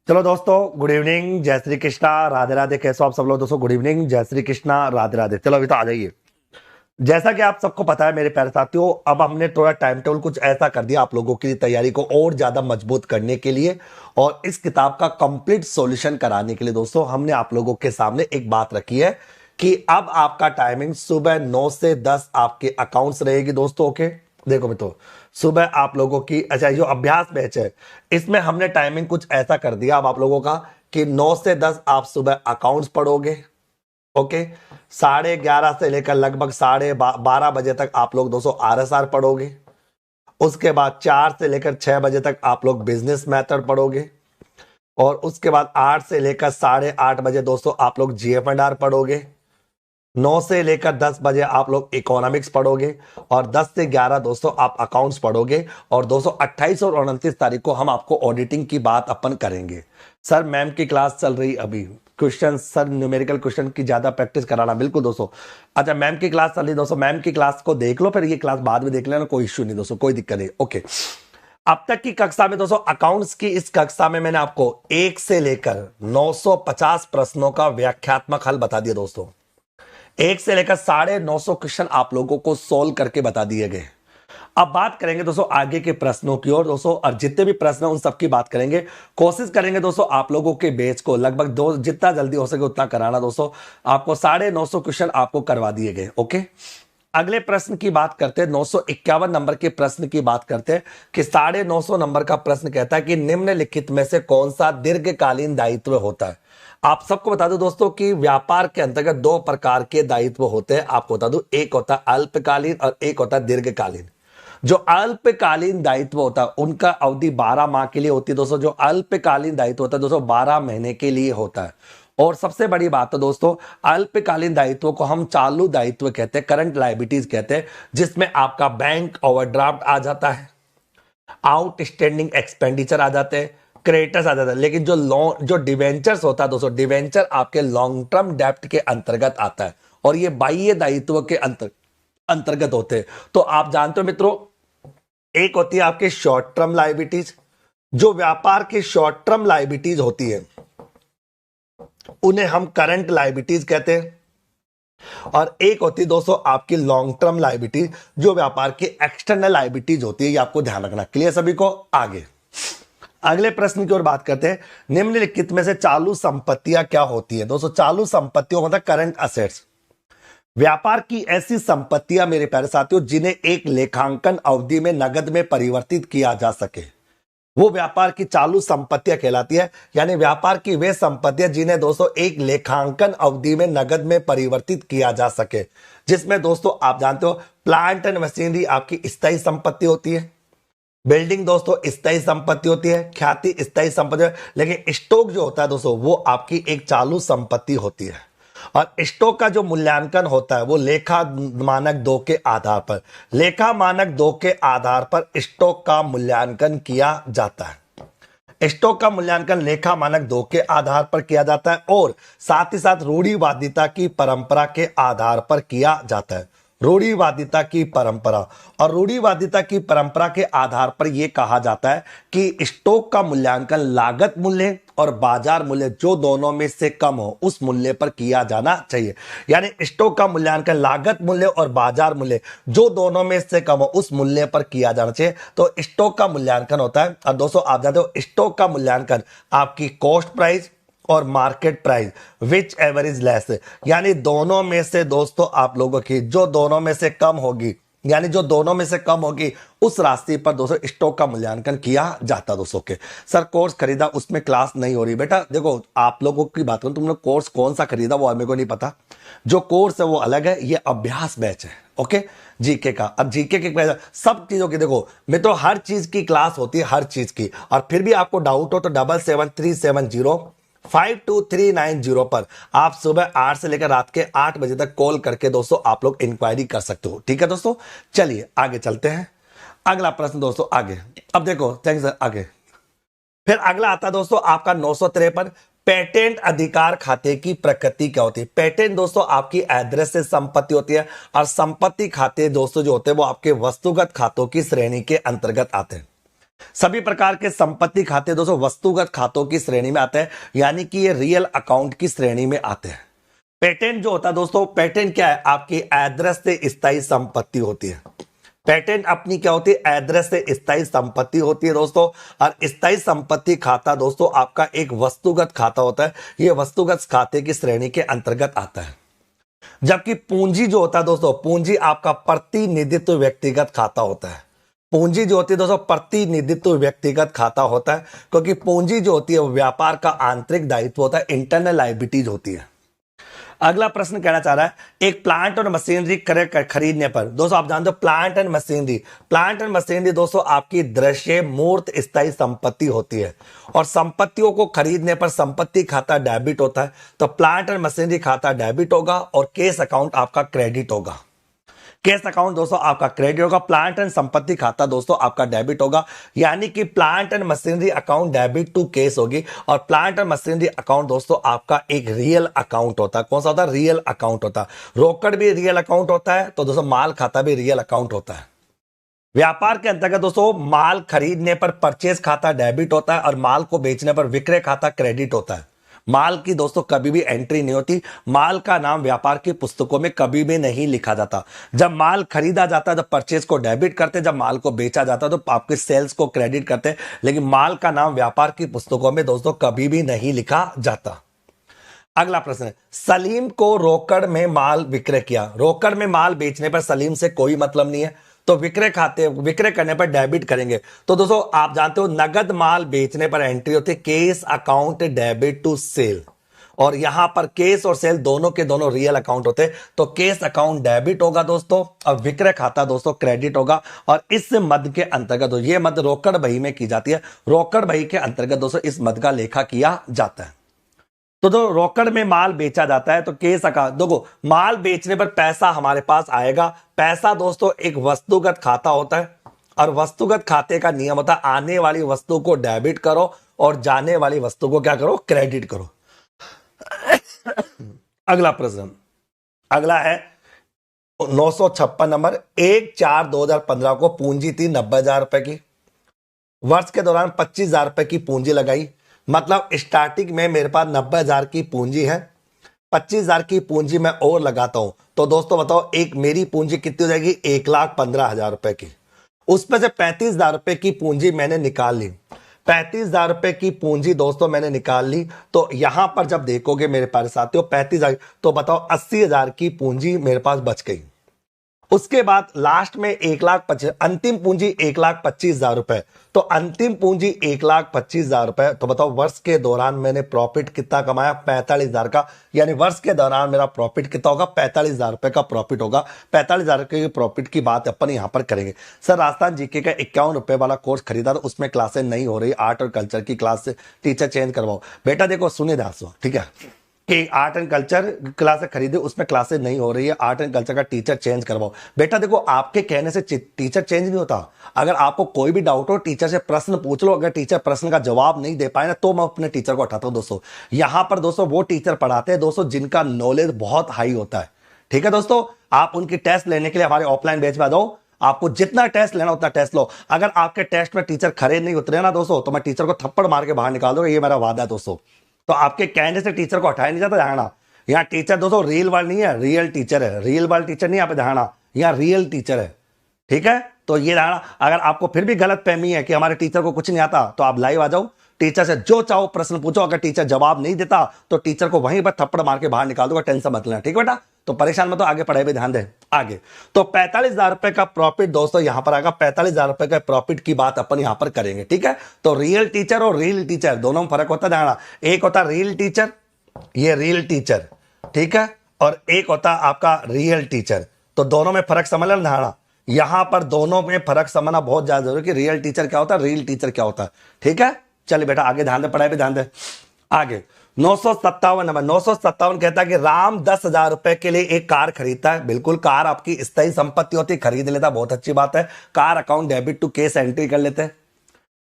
चलो दोस्तों, good evening, जय श्री कृष्णा, राधे राधे। कैसे हो आप सब लोग दोस्तों? गुड इवनिंग, जय श्री कृष्णा, राधे राधे। चलो अभी तो आ जाइए। जैसा कि आप सबको पता है मेरे प्यारे साथियों, अब हमने थोड़ा टाइम टेबल कुछ ऐसा कर दिया आप लोगों की तैयारी को और ज्यादा मजबूत करने के लिए और इस किताब का कंप्लीट सॉल्यूशन कराने के लिए दोस्तों हमने आप लोगों के सामने एक बात रखी है कि अब आपका टाइमिंग सुबह 9 से 10 आपके अकाउंट्स रहेगी दोस्तों। ओके, देखो मित्रों, सुबह आप लोगों की अच्छा जो अभ्यास बैच है इसमें हमने टाइमिंग कुछ ऐसा कर दिया अब आप लोगों का कि 9 से 10 आप सुबह अकाउंट्स पढ़ोगे। ओके, 11:30 से लेकर लगभग 12:30 बजे तक आप लोग दोस्तों RSR पढ़ोगे। उसके बाद 4 से लेकर 6 बजे तक आप लोग बिजनेस मेथड पढ़ोगे और उसके बाद 8 से लेकर 8:30 बजे दोस्तों आप लोग GF&R पढ़ोगे। 9 से लेकर 10 बजे आप लोग इकोनॉमिक्स पढ़ोगे और 10 से 11 दोस्तों आप अकाउंट्स पढ़ोगे। और दोस्तों 28 और 29 तारीख को हम आपको ऑडिटिंग की बात अपन करेंगे। सर मैम की क्लास चल रही अभी, क्वेश्चन सर न्यूमेरिकल क्वेश्चन की ज्यादा प्रैक्टिस कराना। बिल्कुल दोस्तों, अच्छा मैम की क्लास चल रही दोस्तों, मैम की क्लास को देख लो, फिर ये क्लास बाद में देख लेना, कोई इश्यू नहीं दोस्तों, कोई दिक्कत नहीं। ओके, अब तक की कक्षा में दोस्तों अकाउंट्स की इस कक्षा में मैंने आपको 1 से लेकर 950 प्रश्नों का व्याख्यात्मक हल बता दिया दोस्तों। 1 से लेकर 950 क्वेश्चन आप लोगों को सोल्व करके बता दिए गए। अब बात करेंगे दोस्तों आगे के प्रश्नों की ओर दोस्तों, और जितने भी प्रश्न हैं उन सबकी बात करेंगे। कोशिश करेंगे दोस्तों आप लोगों के बैच को लगभग जितना जल्दी हो सके उतना कराना दोस्तों। आपको 950 क्वेश्चन आपको करवा दिए गए। ओके, अगले प्रश्न की बात करते हैं, 951 नंबर के प्रश्न की बात करते हैं कि 950 नंबर का प्रश्न कहता है कि निम्नलिखित में से कौन सा दीर्घकालीन दायित्व होता है। आप सबको बता दो दोस्तों कि व्यापार के अंतर्गत 2 प्रकार के दायित्व होते हैं। आपको बता दूं, एक होता है अल्पकालीन और एक होता है दीर्घकालीन। जो अल्पकालीन दायित्व होता है उनका अवधि 12 माह के लिए होती है दोस्तों। जो अल्पकालीन दायित्व होता है दोस्तों 12 महीने के लिए होता है। और सबसे बड़ी बात है दोस्तों, अल्पकालीन दायित्व को हम चालू दायित्व कहते हैं, करंट लायबिलिटीज कहते हैं, जिसमें आपका बैंक ओवरड्राफ्ट आ जाता है, आउटस्टैंडिंग एक्सपेंडिचर आ जाते हैं, क्रेडिटर्स आ जाता है। लेकिन जो लोन जो डिवेंचर्स होता है दोस्तों, डिवेंचर आपके लॉन्ग टर्म डेप्ट के अंतर्गत आता है और ये बाह्य दायित्व के अंतर्गत होते हैं। तो आप जानते हो मित्रों, एक होती है आपके शॉर्ट टर्म लायबिलिटीज, जो व्यापार की शॉर्ट टर्म लायबिलिटीज होती है उन्हें हम करंट लायबिलिटीज कहते हैं। और एक होती है दोस्तों आपकी लॉन्ग टर्म लायबिलिटी, जो व्यापार की एक्सटर्नल लायबिलिटीज होती है। ये आपको ध्यान रखना। क्लियर सभी को? आगे अगले प्रश्न की ओर बात करते हैं। निम्नलिखित में से चालू संपत्तियां क्या होती है दोस्तों? चालू संपत्तियों मतलब करंट असेट्स, व्यापार की ऐसी संपत्तियां मेरे प्यारे साथियों जिन्हें एक लेखांकन अवधि में नगद में परिवर्तित किया जा सके, वो व्यापार की चालू संपत्तियां कहलाती है। यानी व्यापार की वे संपत्तियां जिन्हें दोस्तों एक लेखांकन अवधि में नगद में परिवर्तित किया जा सके, जिसमें दोस्तों आप जानते हो प्लांट एंड मशीनरी आपकी स्थायी संपत्ति होती है, बिल्डिंग दोस्तों स्थायी संपत्ति होती है, ख्याति स्थायी संपत्ति है, लेकिन स्टॉक जो होता है दोस्तों वो आपकी एक चालू संपत्ति होती है। और स्टॉक का जो मूल्यांकन होता है वो लेखा मानक 2 के आधार पर, लेखा मानक 2 के आधार पर स्टॉक का मूल्यांकन किया जाता है। स्टॉक का मूल्यांकन लेखा मानक 2 के आधार पर किया जाता है और साथ ही साथ रूढ़िवादिता की परंपरा के आधार पर किया जाता है। रूढ़िवादिता की परंपरा, और रूढ़िवादिता की परंपरा के आधार पर यह कहा जाता है कि स्टॉक का मूल्यांकन लागत मूल्य और बाजार मूल्य जो दोनों में से कम हो उस मूल्य पर किया जाना चाहिए। यानी स्टॉक का मूल्यांकन लागत मूल्य और बाजार मूल्य जो दोनों में से कम हो उस मूल्य पर किया जाना चाहिए। तो स्टॉक का मूल्यांकन होता है। और दोस्तों आप जानते हो स्टॉक का मूल्यांकन आपकी कॉस्ट प्राइस और market price which ever is less, यानी दोनों में से दोस्तों आप लोगों की जो दोनों में से कम होगी, यानी जो दोनों में से कम होगी उस राशि पर दोस्तों स्टॉक का मूल्यांकन किया जाता। दोस्तों के सर कोर्स खरीदा उसमें क्लास नहीं हो रही, बेटा देखो आप लोगों की बात करूं, तुमने कोर्स कौन सा खरीदा वो मेरे को नहीं पता। जो कोर्स है वो अलग है, ये अभ्यास बैच है। ओके, जीके का। अब जीके के सब चीजों की देखो मित्रों हर चीज की क्लास होती है, हर चीज की। और फिर भी आपको डाउट हो तो 7737052390 पर आप सुबह 8 से लेकर रात के 8 बजे तक कॉल करके दोस्तों आप लोग इंक्वायरी कर सकते हो। ठीक है दोस्तों, चलिए आगे चलते हैं। अगला प्रश्न दोस्तों आगे, अब देखो थैंक्स आगे। फिर अगला आता है दोस्तों आपका 953, पेटेंट अधिकार खाते की प्रकृति क्या होती है? पेटेंट दोस्तों आपकी अदृश्य संपत्ति होती है और संपत्ति खाते दोस्तों जो होते हैं वो आपके वस्तुगत खातों की श्रेणी के अंतर्गत आते हैं। सभी प्रकार के संपत्ति खाते दोस्तों वस्तुगत खातों की श्रेणी में आते हैं, यानी कि ये रियल अकाउंट की श्रेणी में आते हैं। पेटेंट जो होता है दोस्तों, पेटेंट क्या है, आपकी अदृश्य से स्थायी संपत्ति होती है। पेटेंट अपनी क्या होती है, अदृश्य से स्थायी संपत्ति होती है दोस्तों। और स्थायी संपत्ति खाता दोस्तों आपका एक वस्तुगत खाता होता है, ये वस्तुगत खाते की श्रेणी के अंतर्गत आता है। जबकि पूंजी जो होता है दोस्तों, पूंजी आपका प्रतिनिधित्व व्यक्तिगत खाता होता है। पूंजी जो होती है दोस्तों प्रतिनिधित्व व्यक्तिगत खाता होता है, क्योंकि पूंजी जो होती है वो व्यापार का आंतरिक दायित्व होता है, इंटरनल लायबिलिटीज होती है। अगला प्रश्न कहना चाह रहा है, एक प्लांट और मशीनरी खरीदने पर दोस्तों, आप जानते हो प्लांट एंड मशीनरी दोस्तों आपकी दृश्य मूर्त स्थायी संपत्ति होती है। और संपत्तियों को खरीदने पर संपत्ति खाता डेबिट होता है, तो प्लांट एंड मशीनरी खाता डेबिट होगा और केस अकाउंट आपका क्रेडिट होगा। केस अकाउंट दोस्तों आपका क्रेडिट होगा, प्लांट एंड संपत्ति खाता दोस्तों आपका डेबिट होगा। यानी कि plant and machinery account debit to cash होगी। और प्लांट एंड मशीनरी अकाउंट दोस्तों आपका एक रियल अकाउंट होता है। कौन सा होता है, रियल अकाउंट होता है। रोकड़ भी रियल अकाउंट होता है, तो दोस्तों माल खाता भी रियल अकाउंट होता है। व्यापार के अंतर्गत दोस्तों माल खरीदने पर परचेज खाता डेबिट होता है और माल को बेचने पर विक्रय खाता क्रेडिट होता है। माल की दोस्तों कभी भी एंट्री नहीं होती, माल का नाम व्यापार की पुस्तकों में कभी भी नहीं लिखा जाता। जब माल खरीदा जाता है तो परचेज को डेबिट करते, जब माल को बेचा जाता है तो आपके सेल्स को क्रेडिट करते, लेकिन माल का नाम व्यापार की पुस्तकों में दोस्तों कभी भी नहीं लिखा जाता। अगला प्रश्न है, सलीम को रोकड़ में माल विक्रय किया। रोकड़ में माल बेचने पर सलीम से कोई मतलब नहीं है, तो विक्रय करने पर डेबिट करेंगे। तो दोस्तों आप जानते हो नगद माल बेचने पर एंट्री होती है cash account debit to sale, और यहां पर केस और सेल दोनों के दोनों रियल अकाउंट होते हैं, तो केस अकाउंट डेबिट होगा दोस्तों और विक्रय खाता दोस्तों क्रेडिट होगा। और इस मद के अंतर्गत ये मद रोकड़ बही में की जाती है, रोकड़ बही के अंतर्गत दोस्तों इस मद का लेखा किया जाता है। तो जो रोकड़ में माल बेचा जाता है तो केस अकाउंट, देखो माल बेचने पर पैसा हमारे पास आएगा। पैसा दोस्तों एक वस्तुगत खाता होता है, और वस्तुगत खाते का नियम होता है आने वाली वस्तु को डेबिट करो और जाने वाली वस्तु को क्या करो, क्रेडिट करो। अगला प्रश्न, अगला है 956 नंबर। 1/4/2015 को पूंजी थी 90,000 रुपए की। वर्ष के दौरान 25,000 रुपए की पूंजी लगाई, मतलब स्टार्टिंग में मेरे पास 90,000 की पूंजी है, 25,000 की पूंजी मैं और लगाता हूं, तो दोस्तों बताओ एक मेरी पूंजी कितनी हो जाएगी, 1,15,000 रुपए की। उसमें से 35,000 रुपए की पूंजी मैंने निकाल ली। 35,000 रुपए की पूंजी दोस्तों मैंने निकाल ली, तो यहां पर जब देखोगे मेरे पास साथियों 35,000, तो बताओ 80,000 की पूंजी मेरे पास बच गई। उसके बाद लास्ट में 1,25,000, अंतिम पूंजी 1,25,000 रुपए, तो अंतिम पूंजी 1,25,000 रुपए। तो बताओ वर्ष के दौरान मैंने प्रॉफिट कितना कमाया, 45,000 का। यानी वर्ष के दौरान मेरा प्रॉफिट कितना होगा, 45,000 रुपए का प्रॉफिट होगा। 45,000 के प्रॉफिट की बात अपन यहां पर करेंगे। सर राजस्थान जीके का 51 रुपए वाला कोर्स खरीदा, तो उसमें क्लासेस नहीं हो रही, आर्ट और कल्चर की क्लास से टीचर चेंज करवाओ। बेटा देखो सुनिए ध्यान, ठीक है, कि आर्ट एंड कल्चर क्लासेस खरीदे, उसमें क्लासेस नहीं हो रही है, आर्ट एंड कल्चर का टीचर चेंज करवाओ। बेटा देखो आपके कहने से टीचर चेंज नहीं होता। अगर आपको कोई भी डाउट हो टीचर से प्रश्न पूछ लो, अगर टीचर प्रश्न का जवाब नहीं दे पाए ना, तो मैं अपने टीचर को हटाता हूं दोस्तों। यहां पर दोस्तों वो टीचर पढ़ाते हैं दोस्तों जिनका नॉलेज बहुत हाई होता है। ठीक है दोस्तों, आप उनकी टेस्ट लेने के लिए हमारे ऑफलाइन बैच में आ जाओ, आपको जितना टेस्ट लेना उतना टेस्ट लो। अगर आपके टेस्ट में टीचर खड़े नहीं उतरे ना दोस्तों, तो मैं टीचर को थप्पड़ मार के बाहर निकाल दूंगा, ये मेरा वादा है दोस्तों। तो आपके कहने से टीचर को हटाया नहीं जाता, ध्यान। यहाँ टीचर दोस्तों रियल वर्ल्ड नहीं है, रियल टीचर है, रियल वर्ल्ड टीचर नहीं, यहाँ पे ध्यान, यहाँ रियल टीचर है। ठीक है, तो ये ध्यान। अगर आपको फिर भी गलत फहमी है कि हमारे टीचर को कुछ नहीं आता, तो आप लाइव आ जाओ, टीचर से जो चाहो प्रश्न पूछो। अगर टीचर जवाब नहीं देता तो टीचर को वहीं पर थप्पड़ मार के बाहर निकाल दूंगा, टेंशन मत लेना। ठीक है बेटा, तो परेशान मत हो, आगे पढ़ाई पे ध्यान दे। आगे तो 45,000 रुपए का प्रॉफिट दोस्तों यहां पर आएगा। 45,000 रुपए का प्रॉफिट की बात अपन यहां पर करेंगे। ठीक है, तो रियल टीचर और रियल टीचर दोनों में फर्क होता है, ध्यान। एक होता रियल टीचर, ये रियल टीचर, ठीक है, और एक होता आपका रियल टीचर, तो दोनों में फर्क समझ लेना, ध्यान। यहां पर दोनों में फर्क समझना बहुत ज्यादा जरूरी कि रियल टीचर क्या होता है, रियल टीचर क्या होता है। ठीक है, चलिए बेटा आगे ध्यान दे, पढ़ाई पे ध्यान दे। आगे 957 नंबर, 957 कहता है कि राम 10,000 रुपए के लिए एक कार खरीदता है। बिल्कुल, कार आपकी स्थायी संपत्ति होती है, खरीद लेता, बहुत अच्छी बात है। Car account debit to cash entry कर लेते हैं।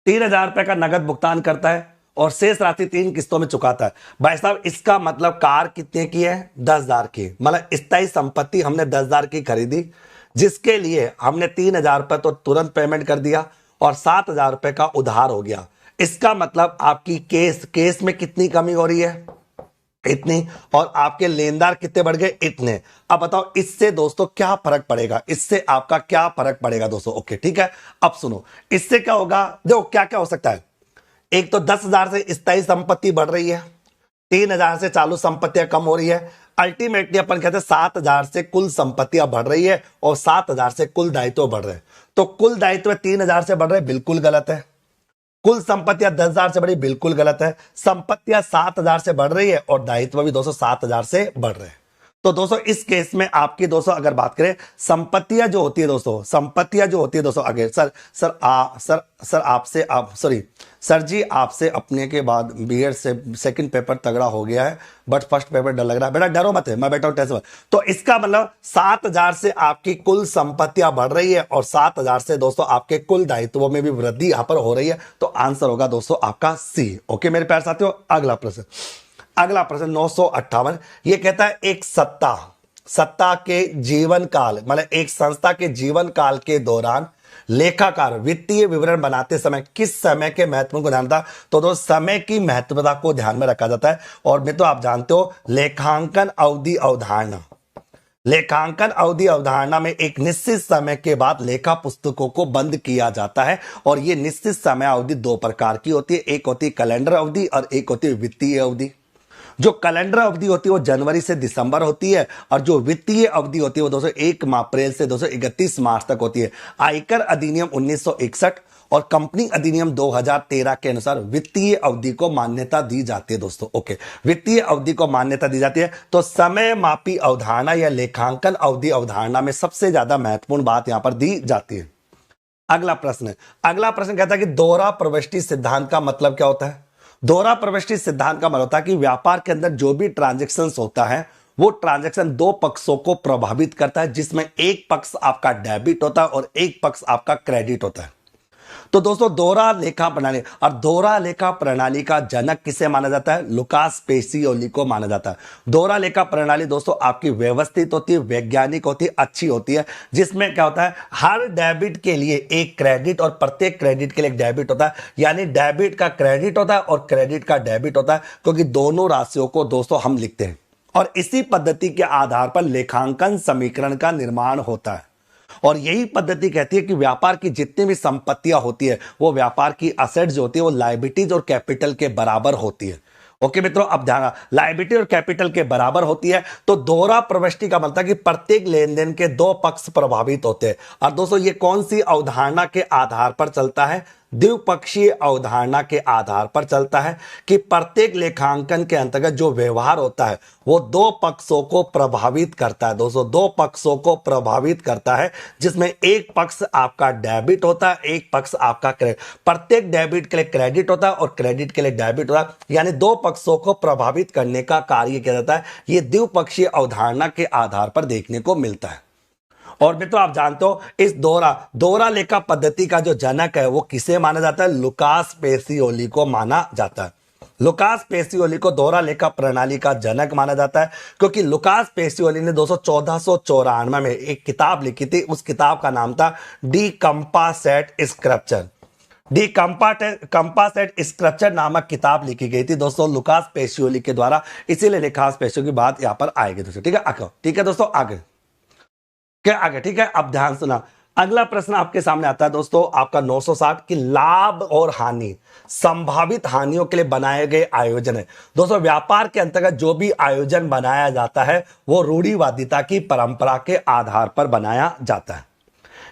3,000 रुपए का नगद भुगतान करता है और शेष राशि 3 किस्तों में चुकाता है। भाई साहब इसका मतलब कार कितने की है, 10,000 की, मतलब स्थायी संपत्ति हमने 10,000 की खरीदी, जिसके लिए हमने 3,000 रुपए तो तुरंत पेमेंट कर दिया, और 7,000 रुपए का उधार हो गया। इसका मतलब आपकी केस में कितनी कमी हो रही है, इतनी, और आपके लेनदार कितने बढ़ गए, इतने। अब बताओ इससे दोस्तों क्या फर्क पड़ेगा, इससे आपका क्या फर्क पड़ेगा दोस्तों। ओके ठीक है, अब सुनो इससे क्या होगा। देखो क्या क्या हो सकता है, एक तो 10,000 से स्थायी संपत्ति बढ़ रही है, 3,000 से चालू संपत्तियां कम हो रही है। अल्टीमेटली अपन कहते हैं 7,000 से कुल संपत्तियां बढ़ रही है और 7,000 से कुल दायित्व बढ़ रहे हैं। तो कुल दायित्व 3,000 से बढ़ रहे हैं, बिल्कुल गलत है। कुल संपत्तियां 10,000 से बढ़ी, बिल्कुल गलत है। संपत्तियां 7,000 से बढ़ रही है और दायित्व भी 207,000 से बढ़ रहे हैं। तो दोस्तों इस केस में आपकी दोस्तों अगर बात करें संपत्तियां जो होती है दोस्तों, संपत्तियां जो होती है दोस्तों, अगर सर आपसे आप सॉरी सर जी आपसे अपने के बाद बीएड से सेकंड पेपर तगड़ा हो गया है, बट फर्स्ट पेपर डर लग रहा है। बेटा डरो मत है, मैं बैठा हूं टेंशन मत। तो इसका मतलब 7,000 से आपकी कुल संपत्तियां बढ़ रही है और 7,000 से दोस्तों आपके कुल दायित्वों में भी वृद्धि यहां पर हो रही है। तो आंसर होगा दोस्तों आपका सी। ओके मेरे प्यारे साथियों, अगला प्रश्न 958 ये कहता है एक सत्ता के जीवन काल, मतलब एक संस्था के जीवन काल के दौरान लेखाकार वित्तीय विवरण बनाते समय किस समय के महत्व को ध्यान रखता। तो दोस्तों समय की महत्वता को ध्यान में रखा जाता है। और मित्रों आप जानते हो लेखांकन अवधि अवधारणा, लेखांकन अवधि अवधारणा में एक निश्चित समय के बाद लेखा पुस्तकों को बंद किया जाता है। और यह निश्चित समय अवधि दो प्रकार की होती है, एक होती है कैलेंडर अवधि और एक होती है वित्तीय अवधि। जो कैलेंडर अवधि होती है वो जनवरी से दिसंबर होती है और जो वित्तीय अवधि होती है वो दोस्तों 1 अप्रैल से दोस्तों 31 मार्च तक होती है। आयकर अधिनियम 1961 और कंपनी अधिनियम 2013 के अनुसार वित्तीय अवधि को मान्यता दी जाती है दोस्तों। ओके, वित्तीय अवधि को मान्यता दी जाती है। तो समय मापी अवधारणा या लेखांकन अवधि अवधारणा में सबसे ज्यादा महत्वपूर्ण बात यहां पर दी जाती है। अगला प्रश्न कहता है कि दोहरा प्रविष्टि सिद्धांत का मतलब क्या होता है। दोहरा प्रविष्टि सिद्धांत का मतलब होता है कि व्यापार के अंदर जो भी ट्रांजैक्शन होता है वो ट्रांजैक्शन दो पक्षों को प्रभावित करता है, जिसमें एक पक्ष आपका डेबिट होता है और एक पक्ष आपका क्रेडिट होता है। तो दोस्तों दोहरा लेखा प्रणाली, और दोहरा लेखा प्रणाली का जनक किसे माना जाता है, लुकास पेसियोली को माना जाता है। दोहरा लेखा प्रणाली दोस्तों आपकी व्यवस्थित होती है, वैज्ञानिक होती है, अच्छी होती है, जिसमें क्या होता है हर डेबिट के लिए एक क्रेडिट और प्रत्येक क्रेडिट के लिए एक डेबिट होता है। यानी डेबिट का क्रेडिट होता है और क्रेडिट का डेबिट होता है, क्योंकि दोनों राशियों को दोस्तों हम लिखते हैं और इसी पद्धति के आधार पर लेखांकन समीकरण का निर्माण होता है। और यही पद्धति कहती है कि व्यापार की जितनी भी संपत्तियां होती है वो व्यापार की असेट्स जो होती है वो लायबिलिटीज और कैपिटल के बराबर होती है। ओके मित्रों, अब ध्यान, लायबिलिटी और कैपिटल के बराबर होती है। तो दोहरा प्रविष्टि का मतलब कि प्रत्येक लेन देन के दो पक्ष प्रभावित होते हैं। और दोस्तों ये कौन सी अवधारणा के आधार पर चलता है, द्विपक्षीय अवधारणा के आधार पर चलता है कि प्रत्येक लेखांकन के अंतर्गत जो व्यवहार होता है वो दो पक्षों को प्रभावित करता है। दोस्तों दो पक्षों को प्रभावित करता है, जिसमें एक पक्ष आपका डेबिट होता है, एक पक्ष आपका क्रेडिट। प्रत्येक डेबिट के लिए क्रेडिट होता है और क्रेडिट के लिए डेबिट होता है, यानी दो पक्षों को प्रभावित करने का कार्य किया जाता है। यह द्विपक्षीय अवधारणा के आधार पर देखने को मिलता है। और मित्रों आप जानते हो इस दोहरा लेखा पद्धति का जो जनक है वो किसे माना जाता है, लुकास पेसियोली को माना जाता है। लुकास पेसियोली को दोहरा लेखा प्रणाली का जनक माना जाता है, क्योंकि लुकास पेसियोली ने 1494 में एक किताब लिखी थी। उस किताब का नाम था डी कंपासेट स्क्रप्चर। डी कंपासेट स्क्रप्चर नामक किताब लिखी गई थी दोस्तों लुकास पेसियोली के द्वारा। इसीलिए लुकास पेसियोली की बात यहां पर आएगी दोस्तों। ठीक है दोस्तों, आगे ठीक है। अब ध्यान सुना, अगला प्रश्न आपके सामने आता है दोस्तों आपका 960 की लाभ और हानि, संभावित हानियों के लिए बनाए गए आयोजन है। दोस्तों व्यापार के अंतर्गत जो भी आयोजन बनाया जाता है वो रूढ़िवादिता की परंपरा के आधार पर बनाया जाता है।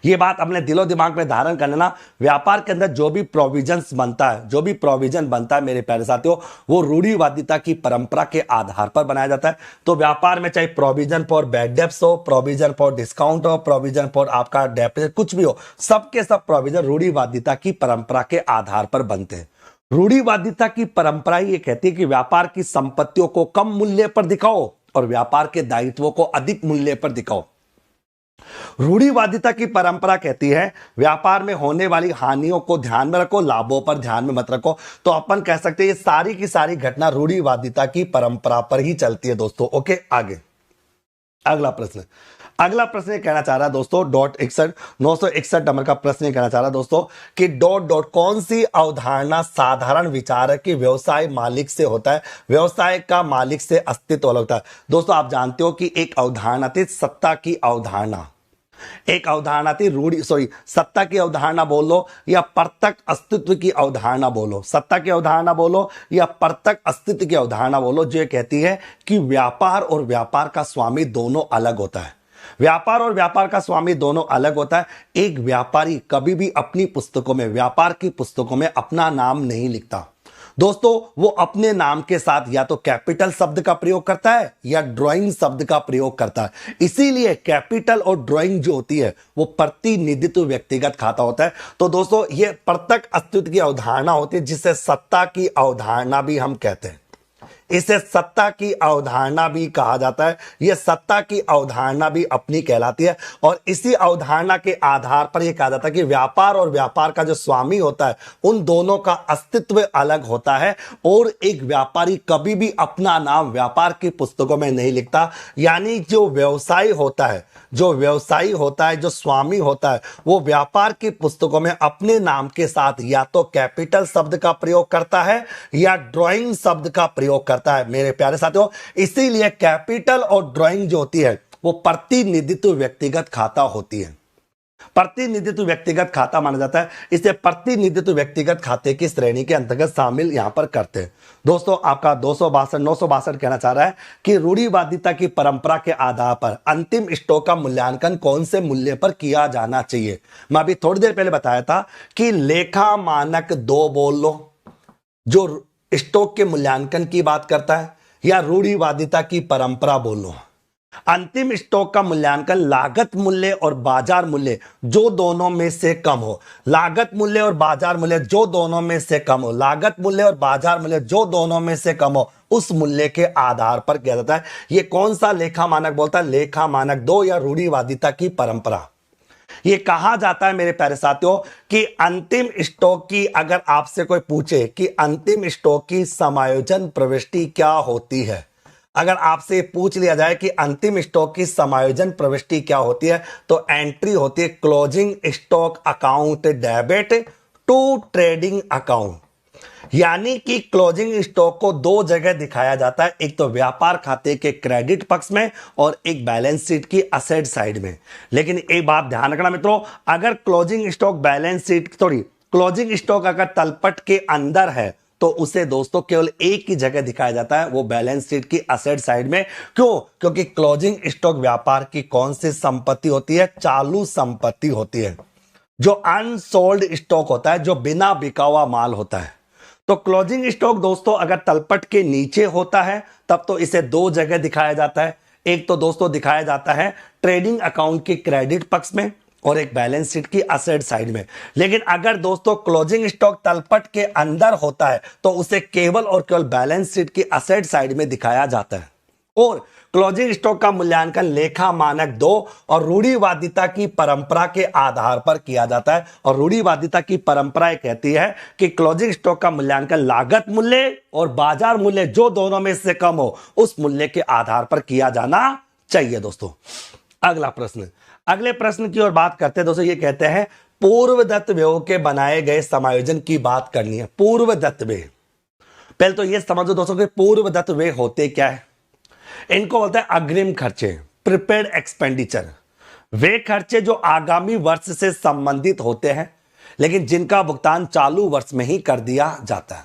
ये बात अपने दिलो दिमाग में धारण कर लेना। व्यापार के अंदर जो भी प्रोविजंस बनता है, जो भी प्रोविजन बनता है मेरे प्यारे साथियों, वो रूढ़िवादिता की परंपरा के आधार पर बनाया जाता है। तो व्यापार में चाहे प्रोविजन फॉर बैड डेब्ट्स हो, प्रोविजन फॉर डिस्काउंट हो, प्रोविजन फॉर आपका डेप्ट, कुछ भी हो, सबके सब प्रोविजन रूढ़िवादिता की परंपरा के आधार पर बनते हैं। रूढ़िवादिता की परंपरा ये कहती है कि व्यापार की संपत्तियों को कम मूल्य पर दिखाओ और व्यापार के दायित्वों को अधिक मूल्य पर दिखाओ। रूढ़िवादिता की परंपरा कहती है व्यापार में होने वाली हानियों को ध्यान में रखो, लाभों पर ध्यान में मत रखो। तो अपन कह सकते हैं ये सारी की सारी घटना रूढ़िवादिता की परंपरा पर ही चलती है दोस्तों। ओके, आगे अगला प्रश्न अगला प्रश्न ये कहना चाह रहा है दोस्तों, .61 नंबर का प्रश्न ये कहना चाह रहा है दोस्तों कि कौन सी अवधारणा साधारण विचार है कि व्यवसाय मालिक से होता है, व्यवसाय का मालिक से अस्तित्व अलग होता है। दोस्तों आप जानते हो कि एक अवधारणा थी सत्ता की अवधारणा, एक अवधारणा थी सत्ता की अवधारणा बोलो या परतक अस्तित्व की अवधारणा बोलो, सत्ता की अवधारणा बोलो या परतक अस्तित्व की अवधारणा बोलो, जो ये कहती है कि व्यापार और व्यापार का स्वामी दोनों अलग होता है। व्यापार और व्यापार का स्वामी दोनों अलग होता है। एक व्यापारी कभी भी अपनी पुस्तकों में, व्यापार की पुस्तकों में अपना नाम नहीं लिखता दोस्तों, वो अपने नाम के साथ या तो कैपिटल शब्द का प्रयोग करता है या ड्राइंग शब्द का प्रयोग करता है। इसीलिए कैपिटल और ड्राइंग जो होती है वो प्रतिनिधित्व व्यक्तिगत खाता होता है। तो दोस्तों ये परतक अस्तित्व की अवधारणा होती है, जिसे सत्ता की अवधारणा भी हम कहते हैं, इसे सत्ता की अवधारणा भी कहा जाता है। यह सत्ता की अवधारणा भी अपनी कहलाती है और इसी अवधारणा के आधार पर यह कहा जाता है कि व्यापार और व्यापार का जो स्वामी होता है उन दोनों का अस्तित्व अलग होता है और एक व्यापारी कभी भी अपना नाम व्यापार की पुस्तकों में नहीं लिखता। यानी जो व्यवसायी होता है, जो व्यवसायी होता है, जो स्वामी होता है, वो व्यापार की पुस्तकों में अपने नाम के साथ या तो कैपिटल शब्द का प्रयोग करता है या ड्राइंग शब्द का प्रयोग करता है मेरे प्यारे साथियों। इसीलिए कैपिटल और ड्राइंग जो होती है वो प्रतिनिधित्व व्यक्तिगत खाता होती है, प्रतिनिधित्व व्यक्तिगत खाता माना जाता है। इसे प्रतिनिधित्व व्यक्तिगत खाते की श्रेणी के अंतर्गत शामिल यहां पर करते हैं। दोस्तों आपका 962 कहना चाह रहा है कि रूढ़िवादिता की परंपरा के आधार पर अंतिम स्टॉक का मूल्यांकन कौन से मूल्य पर किया जाना चाहिए। मैं अभी थोड़ी देर पहले बताया था कि लेखा मानक 2 बोल लो जो स्टॉक के मूल्यांकन की बात करता है, या रूढ़िवादिता की परंपरा बोल लो। अंतिम स्टॉक का मूल्यांकन लागत मूल्य और बाजार मूल्य जो दोनों में से कम हो, लागत मूल्य और बाजार मूल्य जो दोनों में से कम हो, लागत मूल्य और बाजार मूल्य जो दोनों में से कम हो, उस मूल्य के आधार पर किया जाता है। यह कौन सा लेखा मानक बोलता है? लेखा मानक 2 या रूढ़िवादिता की परंपरा। यह कहा जाता है मेरे प्यारे साथियों कि अंतिम स्टॉक की, अगर आपसे कोई पूछे कि अंतिम स्टॉक की समायोजन प्रविष्टि क्या होती है, अगर आपसे पूछ लिया जाए कि अंतिम स्टॉक की समायोजन प्रविष्टि क्या होती है, तो एंट्री होती है closing stock account debit to trading account. यानी कि क्लोजिंग स्टॉक को 2 जगह दिखाया जाता है, एक तो व्यापार खाते के क्रेडिट पक्ष में और एक बैलेंस शीट की असेट साइड में। लेकिन एक बात ध्यान रखना मित्रों, अगर closing stock balance sheet closing stock अगर तलपट के अंदर है तो उसे दोस्तों केवल एक ही जगह दिखाया जाता है, वो बैलेंस शीट की असेट साइड में। क्यों? क्योंकि क्लोजिंग स्टॉक व्यापार की कौन सी संपत्ति होती है? चालू संपत्ति होती है। जो अनसोल्ड स्टॉक होता है, जो बिना बिका हुआ माल होता है। तो क्लोजिंग स्टॉक दोस्तों अगर तलपट के नीचे होता है तब तो इसे 2 जगह दिखाया जाता है, एक तो दोस्तों दिखाया जाता है ट्रेडिंग अकाउंट के क्रेडिट पक्ष में और एक बैलेंस शीट की असेट साइड में। लेकिन अगर दोस्तों क्लोजिंग स्टॉक तलपट के अंदर होता है तो उसे केवल और केवल बैलेंस शीट की असेट साइड में दिखाया जाता है। और क्लोजिंग स्टॉक का मूल्यांकन लेखा मानक 2 और रूढ़िवादिता की परंपरा के आधार पर किया जाता है। और रूढ़िवादिता की परंपरा कहती है कि क्लोजिंग स्टॉक का मूल्यांकन लागत मूल्य और बाजार मूल्य जो दोनों में से कम हो उस मूल्य के आधार पर किया जाना चाहिए। दोस्तों अगला प्रश्न, अगले प्रश्न की ओर बात करते हैं दोस्तों। ये कहते हैं पूर्वदत्त व्ययों के बनाए गए समायोजन की बात करनी है। पूर्वदत्त व्यय, पहले तो ये समझो दोस्तों कि पूर्वदत्त व्यय होते क्या है। इनको बोलते हैं अग्रिम खर्चे, प्रिपेयर्ड एक्सपेंडिचर। वे खर्चे जो आगामी वर्ष से संबंधित होते हैं लेकिन जिनका भुगतान चालू वर्ष में ही कर दिया जाता है।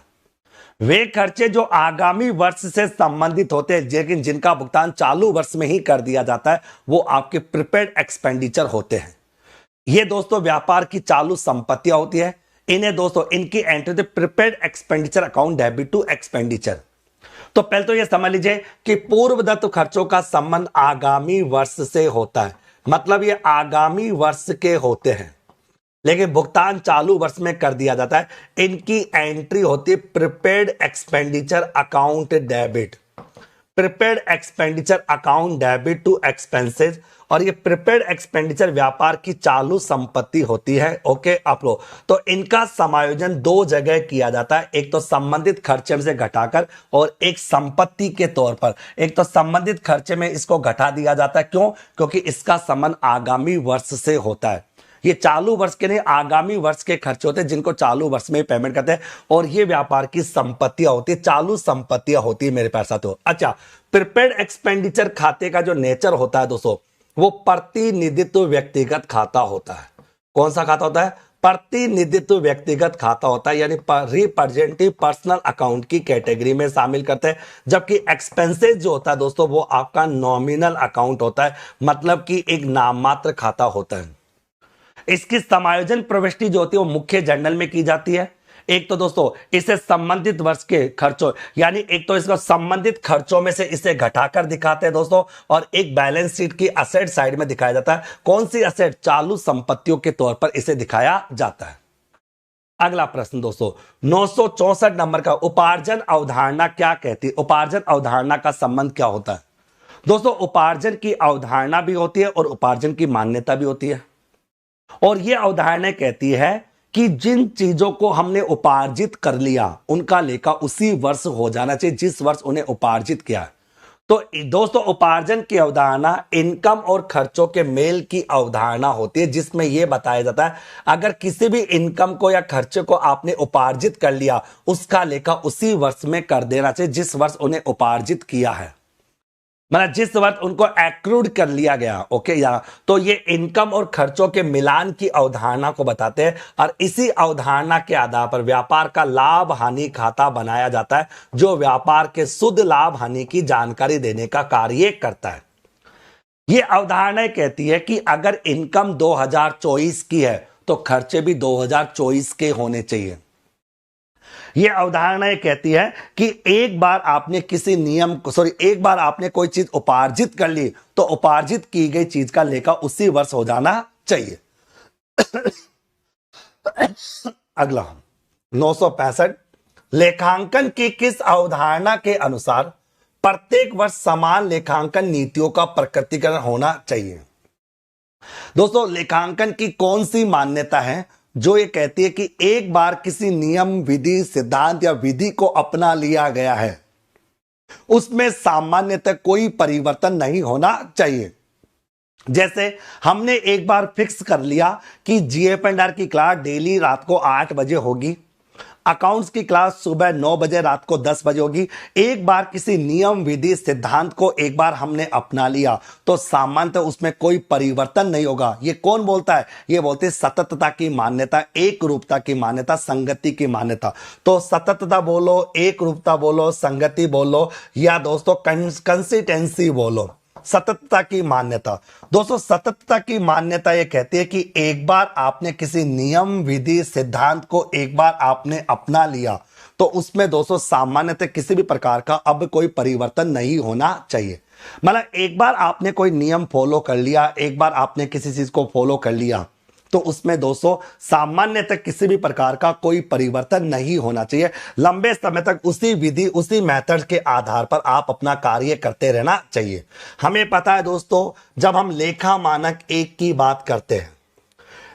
वे खर्चे जो आगामी वर्ष से संबंधित होते हैं लेकिन जिनका भुगतान चालू वर्ष में ही कर दिया जाता है, वो आपके प्रिपेयर्ड एक्सपेंडिचर होते हैं। ये दोस्तों व्यापार की चालू संपत्तियां होती है। इन्हें दोस्तों इनकी entry prepared expenditure account debit to expenditure. तो पहले तो ये समझ लीजिए कि पूर्वदत्त खर्चों का संबंध आगामी वर्ष से होता है, मतलब ये आगामी वर्ष के होते हैं लेकिन भुगतान चालू वर्ष में कर दिया जाता है। इनकी एंट्री होती है prepared expenditure account debit. Prepaid expenditure account debit to expenses, और ये प्रिपेड एक्सपेंडिचर व्यापार की चालू संपत्ति होती है। ओके आप लोग, तो इनका समायोजन दो जगह किया जाता है, एक तो संबंधित खर्चे में से घटाकर और एक संपत्ति के तौर पर। एक तो संबंधित खर्चे में इसको घटा दिया जाता है, क्यों? क्योंकि इसका संबंध आगामी वर्ष से होता है। ये चालू वर्ष के नहीं, आगामी वर्ष के खर्चे होते हैं जिनको चालू वर्ष में पेमेंट करते हैं, और ये व्यापार की संपत्तियां होती है, चालू संपत्तियां होती है मेरे पास साथियों। अच्छा, प्रिपेड एक्सपेंडिचर खाते का जो नेचर होता है दोस्तों, वो प्रतिनिधित्व व्यक्तिगत खाता होता है। कौन सा खाता होता है? प्रतिनिधित्व व्यक्तिगत खाता होता है, यानी रिप्रेजेंटेटिव पर्सनल अकाउंट की कैटेगरी में शामिल करते हैं। जबकि एक्सपेंसेस जो होता है दोस्तों, वो आपका नॉमिनल अकाउंट होता है, मतलब कि एक नाममात्र खाता होता है। इसकी समायोजन प्रविष्टि जो होती है वो मुख्य जर्नल में की जाती है। एक तो दोस्तों इसे संबंधित वर्ष के खर्चों, यानी एक तो इसको संबंधित खर्चों में से इसे घटाकर दिखाते हैं दोस्तों, और एक बैलेंस शीट की असेट साइड में दिखाया जाता है। कौन सी असेट? चालू संपत्तियों के तौर पर इसे दिखाया जाता है। अगला प्रश्न दोस्तों 964 नंबर का, उपार्जन अवधारणा क्या कहती है? उपार्जन अवधारणा का संबंध क्या होता है? दोस्तों उपार्जन की अवधारणा भी होती है और उपार्जन की मान्यता भी होती है। और यह अवधारणा कहती है कि जिन चीजों को हमने उपार्जित कर लिया उनका लेखा उसी वर्ष हो जाना चाहिए जिस वर्ष उन्हें उपार्जित किया। तो दोस्तों उपार्जन की अवधारणा इनकम और खर्चों के मेल की अवधारणा होती है, जिसमें यह बताया जाता है अगर किसी भी इनकम को या खर्चे को आपने उपार्जित कर लिया, उसका लेखा उसी वर्ष में कर देना चाहिए जिस वर्ष उन्हें उपार्जित किया है, मतलब जिस वक्त उनको एक्रूड कर लिया गया। ओके या तो ये इनकम और खर्चों के मिलान की अवधारणा को बताते हैं, और इसी अवधारणा के आधार पर व्यापार का लाभ हानि खाता बनाया जाता है, जो व्यापार के शुद्ध लाभ हानि की जानकारी देने का कार्य करता है। ये अवधारणा कहती है कि अगर इनकम 2024 की है तो खर्चे भी 2024 के होने चाहिए। यह अवधारणा कहती है कि एक बार आपने किसी नियम को एक बार आपने कोई चीज उपार्जित कर ली तो उपार्जित की गई चीज का लेखा उसी वर्ष हो जाना चाहिए। अगला 965, लेखांकन की किस अवधारणा के अनुसार प्रत्येक वर्ष समान लेखांकन नीतियों का प्रकटीकरण होना चाहिए? दोस्तों लेखांकन की कौन सी मान्यता है जो ये कहती है कि एक बार किसी नियम, विधि, सिद्धांत या विधि को अपना लिया गया है उसमें सामान्यतः कोई परिवर्तन नहीं होना चाहिए। जैसे हमने एक बार फिक्स कर लिया कि जीएफ&आर की क्लास डेली रात को 8 बजे होगी, अकाउंट्स की क्लास सुबह 9 बजे रात को 10 बजे होगी। एक बार किसी नियम, विधि, सिद्धांत को एक बार हमने अपना लिया तो सामान्यतः उसमें कोई परिवर्तन नहीं होगा। ये कौन बोलता है? ये बोलते हैं सततता की मान्यता, एक रूपता की मान्यता, संगति की मान्यता। तो सततता बोलो, एक रूपता बोलो, संगति बोलो, या दोस्तों कंसिस्टेंसी बोलो, सततता की मान्यता। दोस्तों सततता की मान्यता यह कहती है कि एक बार आपने किसी नियम, विधि, सिद्धांत को एक बार आपने अपना लिया तो उसमें दोस्तों सामान्यतः किसी भी प्रकार का अब कोई परिवर्तन नहीं होना चाहिए। मतलब एक बार आपने कोई नियम फॉलो कर लिया, एक बार आपने किसी चीज को फॉलो कर लिया तो उसमें दोस्तों सामान्यतः किसी भी प्रकार का कोई परिवर्तन नहीं होना चाहिए। लंबे समय तक उसी विधि, उसी मेथड के आधार पर आप अपना कार्य करते रहना चाहिए। हमें पता है दोस्तों जब हम लेखा मानक 1 की बात करते हैं,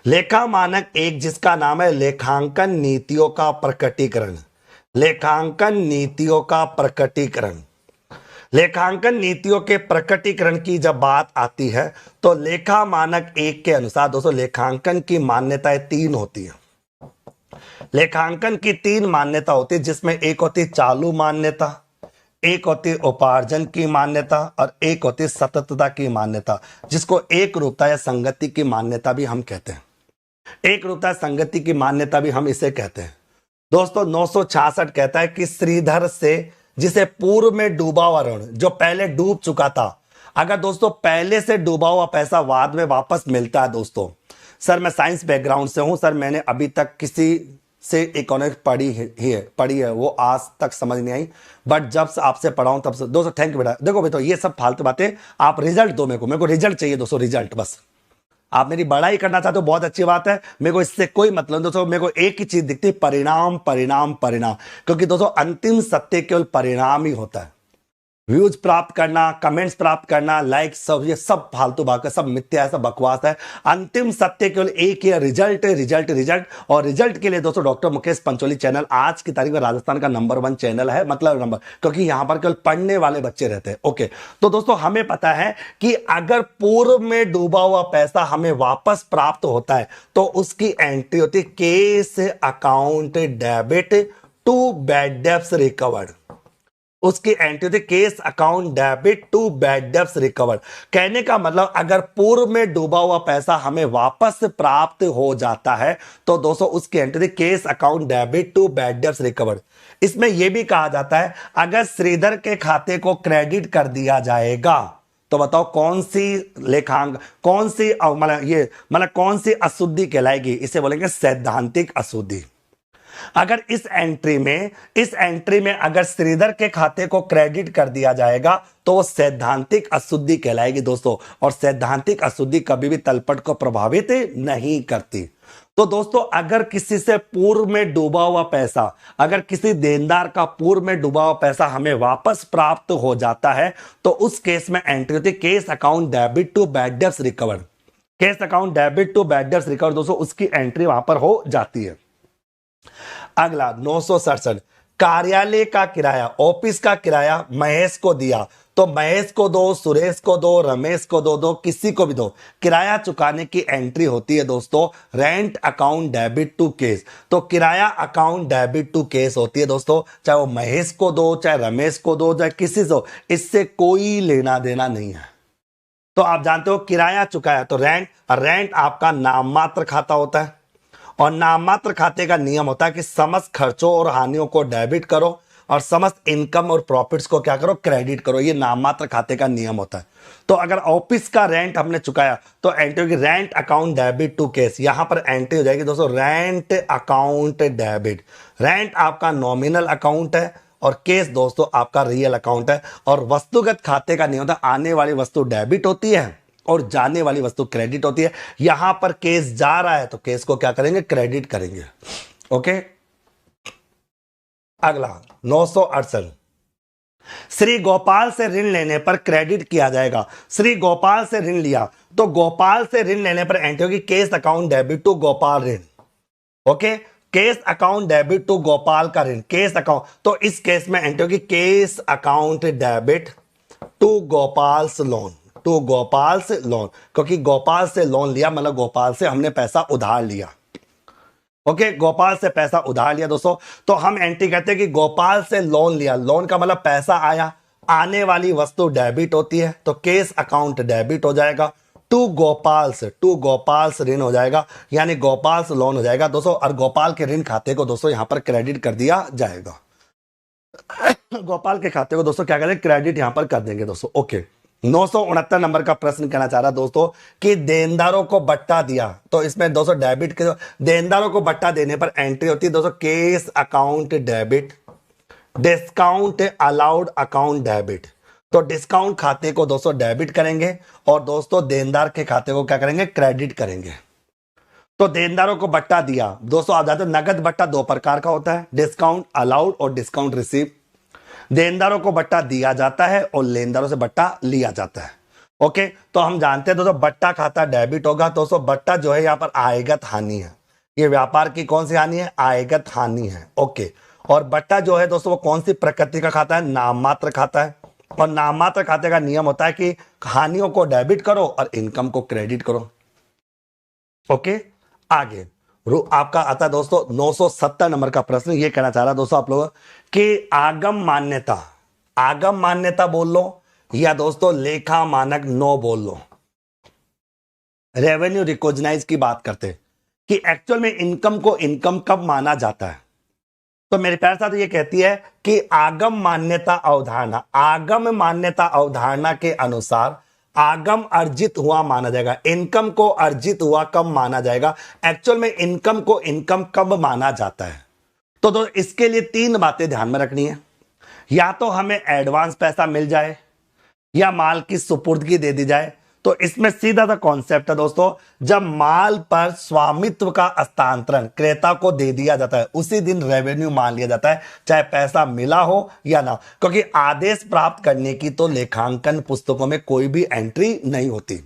लेखा मानक 1 जिसका नाम है लेखांकन नीतियों का प्रकटीकरण, लेखांकन नीतियों का प्रकटीकरण, लेखांकन नीतियों के प्रकटीकरण की जब बात आती है तो लेखा मानक 1 के अनुसार दोस्तों लेखांकन की मान्यताएं 3 होती है। लेखांकन की 3 मान्यता होती है, जिसमें एक होती है चालू मान्यता, एक होती है उपार्जन की मान्यता और एक होती है सततता की मान्यता, जिसको एक रूपता या संगति की मान्यता भी हम कहते हैं। एक रूपता संगति की मान्यता भी हम इसे कहते हैं। दोस्तों 966 कहता है कि श्रीधर से जिसे पूर्व में डूबा हुआ ऋण, जो पहले डूब चुका था, अगर दोस्तों पहले से डूबा हुआ पैसा बाद में वापस मिलता है। दोस्तों सर मैं साइंस बैकग्राउंड से हूं सर, मैंने अभी तक किसी से इकोनॉमिक्स पढ़ी है वो आज तक समझ नहीं आई, बट जब से आपसे पढ़ा हूं तब से दोस्तों थैंक यू बेटा। देखो बेटा ये सब फालतू बातें, आप रिजल्ट दो मेरे को रिजल्ट चाहिए दोस्तों, रिजल्ट बस। आप मेरी बड़ाई करना चाहते हो बहुत अच्छी बात है, मेरे को इससे कोई मतलब दोस्तों, मेरे को एक ही चीज दिखती है, परिणाम परिणाम परिणाम, क्योंकि दोस्तों अंतिम सत्य केवल परिणाम ही होता है। व्यूज प्राप्त करना, कमेंट्स प्राप्त करना, लाइक, सब ये सब फालतू बात है, सब मिथ्या है, सब बकवास है। अंतिम सत्य केवल एक ही है, रिजल्ट, रिजल्ट, रिजल्ट। और रिजल्ट के लिए दोस्तों डॉक्टर मुकेश पंचोली चैनल आज की तारीख में राजस्थान का नंबर 1 चैनल है, मतलब नंबर, क्योंकि यहां पर केवल पढ़ने वाले बच्चे रहते हैं। ओके, तो दोस्तों हमें पता है कि अगर पूर्व में डूबा हुआ पैसा हमें वापस प्राप्त होता है तो उसकी एंट्री होती है cash account debit to bad debts recovered. उसकी एंट्री होती है cash account debit to bad debts recovered. कहने का मतलब अगर पूर्व में डूबा हुआ पैसा हमें वापस प्राप्त हो जाता है तो दोस्तों उसकी एंट्री होती है cash account debit to bad debts recovered. इसमें यह भी कहा जाता है अगर श्रीधर के खाते को क्रेडिट कर दिया जाएगा तो बताओ कौन सी लेखांक, कौन सी मतलब कौन सी अशुद्धि कहलाएगी? इसे बोलेंगे सैद्धांतिक अशुद्धि। अगर इस एंट्री में अगर श्रीधर के खाते को क्रेडिट कर दिया जाएगा तो वो सैद्धांतिक अशुद्धि कहलाएगी दोस्तों। और सैद्धांतिक अशुद्धि कभी भी तलपट को प्रभावित नहीं करती। तो दोस्तों अगर किसी से पूर्व में डूबा हुआ पैसा, अगर किसी देनदार का पूर्व में डूबा हुआ पैसा हमें वापस प्राप्त हो जाता है तो उस केस में एंट्री होती है cash account debit to bad debts recovered. Cash account debit to bad debts recovered दोस्तों उसकी एंट्री वहां पर हो जाती है। अगला 967, कार्यालय का किराया, ऑफिस का किराया महेश को दिया तो महेश को दो, सुरेश को दो, रमेश को दो, किसी को भी दो। किराया चुकाने की एंट्री होती है दोस्तों rent account debit to cash. तो किराया अकाउंट डेबिट टू केस होती है दोस्तों, चाहे वो महेश को दो, चाहे रमेश को दो, चाहे किसी से, इससे कोई लेना देना नहीं है। तो आप जानते हो किराया चुकाया तो रेंट आपका नाम मात्र खाता होता है और नाममात्र खाते का नियम होता है कि समस्त खर्चों और हानियों को डेबिट करो और समस्त इनकम और प्रॉफिट्स को क्या करो, क्रेडिट करो। ये नाममात्र खाते का नियम होता है। तो अगर ऑफिस का रेंट हमने चुकाया तो एंट्री होगी rent account debit to cash. यहां पर एंट्री हो जाएगी दोस्तों रेंट अकाउंट डेबिट। रेंट आपका नॉमिनल अकाउंट है और केस दोस्तों आपका रियल अकाउंट है। और वस्तुगत खाते का नियम होता है आने वाली वस्तु डेबिट होती है और जाने वाली वस्तु क्रेडिट होती है। यहां पर केस जा रहा है तो केस को क्या करेंगे, क्रेडिट करेंगे। ओके, अगला 968, श्री गोपाल से ऋण लेने पर क्रेडिट किया जाएगा। श्री गोपाल से ऋण लिया तो गोपाल से ऋण लेने पर एंट्री होगी cash account debit to Gopal ऋण। Okay, cash account debit to Gopal का ऋण, केस अकाउंट, तो इस केस में एंट्री होगी cash account debit to Gopal's loan, to Gopal से लोन, क्योंकि गोपाल से लोन लिया मतलब गोपाल से हमने पैसा उधार लिया। ओके, गोपाल से पैसा उधार लिया दोस्तों। तो हम एंट्री कहते हैं कि गोपाल से लोन लिया, लोन का मतलब पैसा आया, आने वाली वस्तु डेबिट होती है तो केस अकाउंट डेबिट हो जाएगा। टू गोपाल्स ऋण हो जाएगा, यानी गोपाल्स लोन हो जाएगा दोस्तों। और गोपाल के ऋण खाते को दोस्तों यहां पर क्रेडिट कर दिया जाएगा। गोपाल के खाते को दोस्तों क्या करें, क्रेडिट यहां पर कर देंगे दोस्तों। ओके, 969 नंबर का प्रश्न कहना चाह रहा दोस्तों कि देनदारों को बट्टा दिया तो इसमें दोस्तों डेबिट के देनदारों को बट्टा देने पर एंट्री होती है दोस्तों case account debit discount allowed account debit. तो डिस्काउंट खाते को दोस्तों डेबिट करेंगे और दोस्तों देनदार के खाते को क्या करेंगे, क्रेडिट करेंगे। तो देनदारों को बट्टा दिया दोस्तों, आप जानते हो नगद बट्टा 2 प्रकार का होता है, डिस्काउंट अलाउड और डिस्काउंट रिसीव। देनदारों को बट्टा दिया जाता है और लेनदारों से बट्टा लिया जाता है। ओके, तो हम जानते हैं दोस्तों बट्टा खाता डेबिट होगा। दोस्तों बट्टा जो है यहाँ पर आयगत हानि है, ये व्यापार की कौन सी हानि है, आयगत हानि है। ओके, और बट्टा जो है दोस्तों वो कौन सी प्रकृति का खाता है, नाम मात्र खाता है। और नाम मात्र खाते का नियम होता है कि हानियों को डेबिट करो और इनकम को क्रेडिट करो। ओके, आगे आपका आता है दोस्तों 970 नंबर का प्रश्न। ये कहना चाह रहा दोस्तों आप लोग कि आगम मान्यता बोल लो या दोस्तों लेखा मानक 9 बोल लो। रेवेन्यू रिकॉग्नाइज की बात करते हैं कि एक्चुअल में इनकम को इनकम कब माना जाता है। तो मेरे प्यारे साथ ये कहती है कि आगम मान्यता अवधारणा के अनुसार आगम अर्जित हुआ माना जाएगा। इनकम को अर्जित हुआ कब माना जाएगा, एक्चुअल में इनकम को इनकम कब माना जाता है। तो इसके लिए 3 बातें ध्यान में रखनी है। या तो हमें एडवांस पैसा मिल जाए या माल की सुपुर्दगी दे दी जाए। तो इसमें सीधा सा कॉन्सेप्ट है दोस्तों, जब माल पर स्वामित्व का हस्तांतरण क्रेता को दे दिया जाता है उसी दिन रेवेन्यू मान लिया जाता है, चाहे पैसा मिला हो या ना, क्योंकि आदेश प्राप्त करने की तो लेखांकन पुस्तकों में कोई भी एंट्री नहीं होती।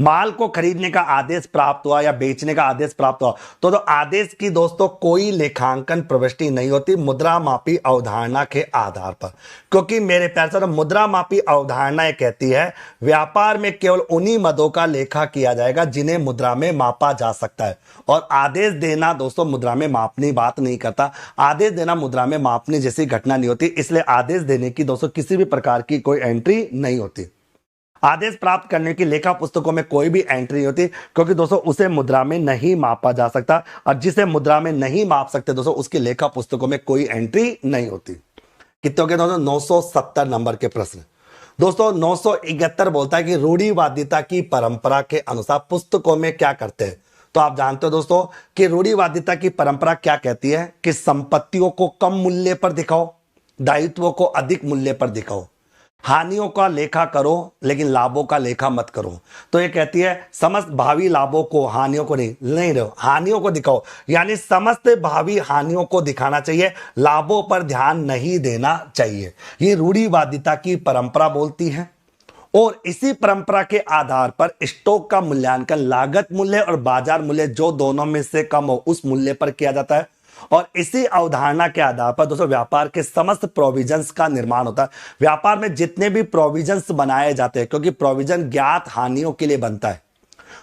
माल को खरीदने का आदेश प्राप्त हुआ या बेचने का आदेश प्राप्त हुआ तो आदेश की दोस्तों कोई लेखांकन प्रविष्टि नहीं होती मुद्रा मापी अवधारणा के आधार पर, क्योंकि मेरे प्यार से मुद्रा मापी अवधारणा ये कहती है व्यापार में केवल उन्हीं मदों का लेखा किया जाएगा जिन्हें मुद्रा में मापा जा सकता है। और आदेश देना दोस्तों मुद्रा में मापनी बात नहीं करता, आदेश देना मुद्रा में मापने जैसी घटना नहीं होती, इसलिए आदेश देने की दोस्तों किसी भी प्रकार की कोई एंट्री नहीं होती। आदेश प्राप्त करने की लेखा पुस्तकों में कोई भी एंट्री होती, क्योंकि दोस्तों उसे मुद्रा में नहीं मापा जा सकता, और जिसे मुद्रा में नहीं माप सकते दोस्तों उसकी लेखा पुस्तकों में कोई एंट्री नहीं होती। कितने हो गए दोस्तों? 970 नंबर के प्रश्न। दोस्तों 971 बोलता है कि रूढ़िवादिता की परंपरा के अनुसार पुस्तकों में क्या करते हैं। तो आप जानते हो दोस्तों कि रूढ़िवादिता की परंपरा क्या कहती है कि संपत्तियों को कम मूल्य पर दिखाओ, दायित्वों को अधिक मूल्य पर दिखाओ, हानियों का लेखा करो लेकिन लाभों का लेखा मत करो। तो ये कहती है समस्त भावी लाभों को, हानियों को नहीं रहो, हानियों को दिखाओ, यानी समस्त भावी हानियों को दिखाना चाहिए, लाभों पर ध्यान नहीं देना चाहिए। ये रूढ़िवादिता की परंपरा बोलती है। और इसी परंपरा के आधार पर स्टॉक का मूल्यांकन लागत मूल्य और बाजार मूल्य जो दोनों में से कम हो उस मूल्य पर किया जाता है। और इसी अवधारणा के आधार पर दोस्तों व्यापार के समस्त प्रोविजंस का निर्माण होता है। व्यापार में जितने भी प्रोविजंस बनाए जाते हैं, क्योंकि प्रोविजन ज्ञात हानियों के लिए बनता है,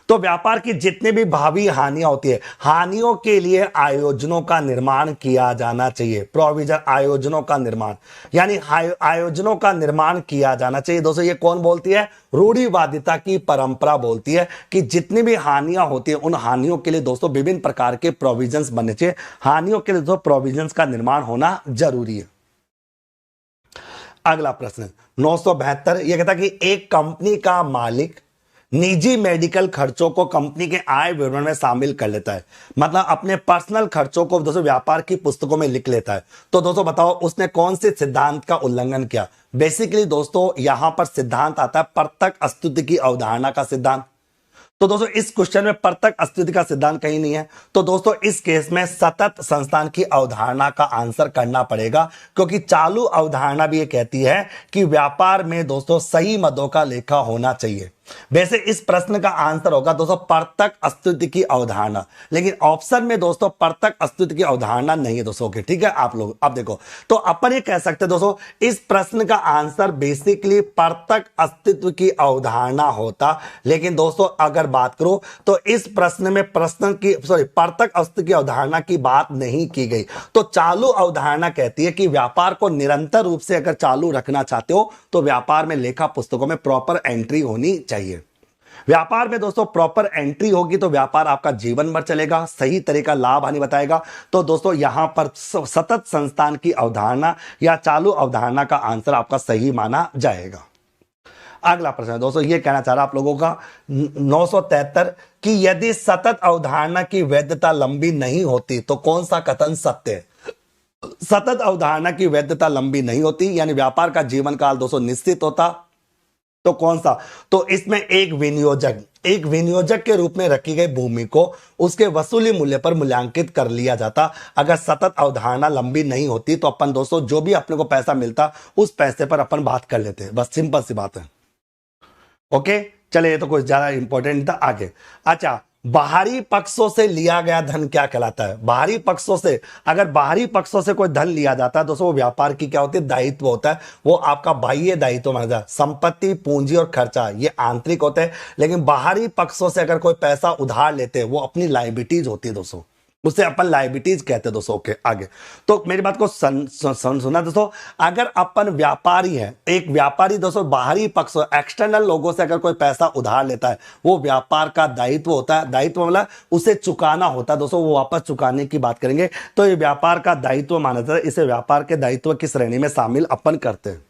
तो व्यापार की जितनी भी भावी हानियां होती है, हानियों के लिए आयोजनों का निर्माण किया जाना चाहिए। प्रोविजन आयोजनों का निर्माण, यानी आयोजनों का निर्माण किया जाना चाहिए। दोस्तों ये कौन बोलती है? रूढ़िवादिता की परंपरा बोलती है कि जितनी भी हानियां होती है उन हानियों के लिए दोस्तों विभिन्न प्रकार के प्रोविजंस बनने चाहिए। हानियों के लिए दोस्तों प्रोविजंस का निर्माण होना जरूरी है। अगला प्रश्न 972 यह कहता है कि एक कंपनी का मालिक निजी मेडिकल खर्चों को कंपनी के आय विवरण में शामिल कर लेता है, मतलब अपने पर्सनल खर्चों को दोस्तों व्यापार की पुस्तकों में लिख लेता है। तो दोस्तों बताओ उसने कौन से सिद्धांत का उल्लंघन किया। बेसिकली दोस्तों यहां पर सिद्धांत आता है परतक अस्तित्व की अवधारणा का सिद्धांत। तो दोस्तों इस क्वेश्चन में परतक अस्तित्व का सिद्धांत कहीं नहीं है, तो दोस्तों इस केस में सतत संस्थान की अवधारणा का आंसर करना पड़ेगा, क्योंकि चालू अवधारणा भी ये कहती है कि व्यापार में दोस्तों सही मदों का लेखा होना चाहिए। वैसे इस प्रश्न का आंसर होगा दोस्तों परतक अस्तित्व की अवधारणा, लेकिन ऑप्शन में दोस्तों परतक अस्तित्व की अवधारणा नहीं है दोस्तों के, ठीक है। आप लोग अब देखो, तो अपन ये कह सकते हैं दोस्तों इस प्रश्न का आंसर बेसिकली परतक अस्तित्व की अवधारणा होता, लेकिन दोस्तों अगर बात करो तो इस प्रश्न में परतक अस्तित्व की अवधारणा की बात नहीं की गई। तो चालू अवधारणा कहती है कि व्यापार को निरंतर रूप से अगर चालू रखना चाहते हो तो व्यापार में लेखा पुस्तकों में प्रॉपर एंट्री होनी चाहिए। व्यापार में दोस्तों प्रॉपर एंट्री होगी तो व्यापार आपका जीवन भर चलेगा, सही तरीका लाभ हानि बताएगा। तो दोस्तों यहां पर सतत संस्थान की अवधारणा या चालू अवधारणा का आंसर आपका सही माना जाएगा। अगला प्रश्न है दोस्तों, ये कहना चाह रहा आप लोगों का 973 कि यदि सतत अवधारणा की वैधता लंबी नहीं होती तो कौन सा कथन सत्य है। सतत अवधारणा की वैधता लंबी नहीं होती यानी व्यापार का जीवन काल दोस्तों निश्चित होता, तो कौन सा? तो इसमें एक विनियोजक के रूप में रखी गई भूमि को उसके वसूली मूल्य पर मूल्यांकित कर लिया जाता। अगर सतत अवधारणा लंबी नहीं होती तो अपन दोस्तों जो भी अपने को पैसा मिलता उस पैसे पर अपन बात कर लेते, बस सिंपल सी बात है। ओके चलिए, ये तो कुछ ज्यादा इंपॉर्टेंट नहीं था। आगे अच्छा, बाहरी पक्षों से लिया गया धन क्या कहलाता है। बाहरी पक्षों से, अगर बाहरी पक्षों से कोई धन लिया जाता है दोस्तों वो व्यापार की क्या होती है? दायित्व होता है, वो आपका बाह्य दायित्व माना जाता है। संपत्ति, पूंजी और खर्चा ये आंतरिक होते हैं, लेकिन बाहरी पक्षों से अगर कोई पैसा उधार लेते हैं वो अपनी लायबिलिटीज होती है दोस्तों, उसे अपन लायबिलिटीज कहते हैं दोस्तों। ओके आगे, तो मेरी बात को सुना दोस्तों। अगर अपन व्यापारी है, एक व्यापारी दोस्तों बाहरी पक्ष एक्सटर्नल लोगों से अगर कोई पैसा उधार लेता है वो व्यापार का दायित्व होता है। दायित्व मतलब उसे चुकाना होता है दोस्तों, वो वापस चुकाने की बात करेंगे, तो ये व्यापार का दायित्व माना जाता है। इसे व्यापार के दायित्व की श्रेणी में शामिल अपन करते हैं।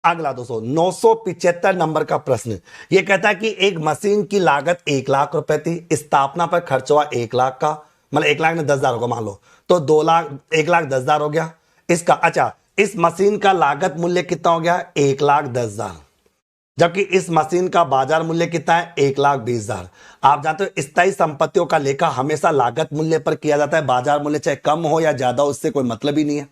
अगला दोस्तों 975 नंबर का प्रश्न ये कहता है कि एक मशीन की लागत 1 लाख रुपए थी, स्थापना पर खर्च हुआ 1 लाख का, मतलब 1 लाख में 10,000 होगा मान लो, तो 2 लाख 1,10,000 हो गया इसका। अच्छा, इस मशीन का लागत मूल्य कितना हो गया? 1,10,000। जबकि इस मशीन का बाजार मूल्य कितना है, 1,20,000। आप जानते हो स्थायी संपत्तियों का लेखा हमेशा लागत मूल्य पर किया जाता है। बाजार मूल्य चाहे कम हो या ज्यादा हो, उससे कोई मतलब ही नहीं है।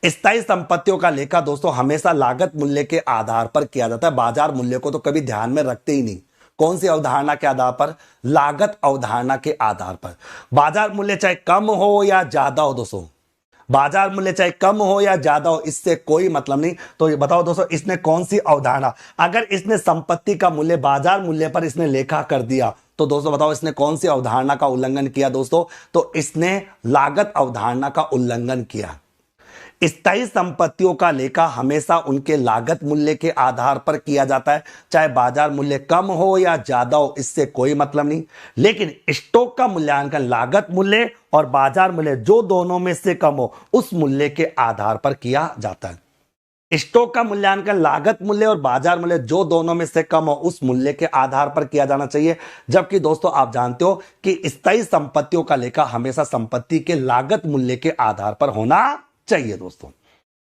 स्थायी संपत्तियों का लेखा दोस्तों हमेशा लागत मूल्य के आधार पर किया जाता है। बाजार मूल्य को तो कभी ध्यान में रखते ही नहीं। कौन सी अवधारणा के आधार पर, लागत अवधारणा के आधार पर। बाजार मूल्य चाहे कम हो या ज्यादा हो दोस्तों, बाजार मूल्य चाहे कम हो या ज्यादा हो, इससे कोई मतलब नहीं। तो ये बताओ दोस्तों, इसने कौन सी अवधारणा, अगर इसने संपत्ति का मूल्य बाजार मूल्य पर इसने लेखा कर दिया, तो दोस्तों बताओ इसने कौन सी अवधारणा का उल्लंघन किया दोस्तों, तो इसने लागत अवधारणा का उल्लंघन किया। स्थायी संपत्तियों का लेखा हमेशा उनके लागत मूल्य के आधार पर किया जाता है, चाहे बाजार मूल्य कम हो या ज्यादा हो, इससे कोई मतलब नहीं। लेकिन स्टॉक का मूल्यांकन लागत मूल्य और बाजार मूल्य जो दोनों में से कम हो, उस मूल्य के आधार पर किया जाता है। स्टॉक का मूल्यांकन लागत मूल्य और बाजार मूल्य जो दोनों में से कम हो, उस मूल्य के आधार पर किया जाना चाहिए। जबकि दोस्तों आप जानते हो कि स्थायी संपत्तियों का लेखा हमेशा संपत्ति के लागत मूल्य के आधार पर होना चाहिए दोस्तों।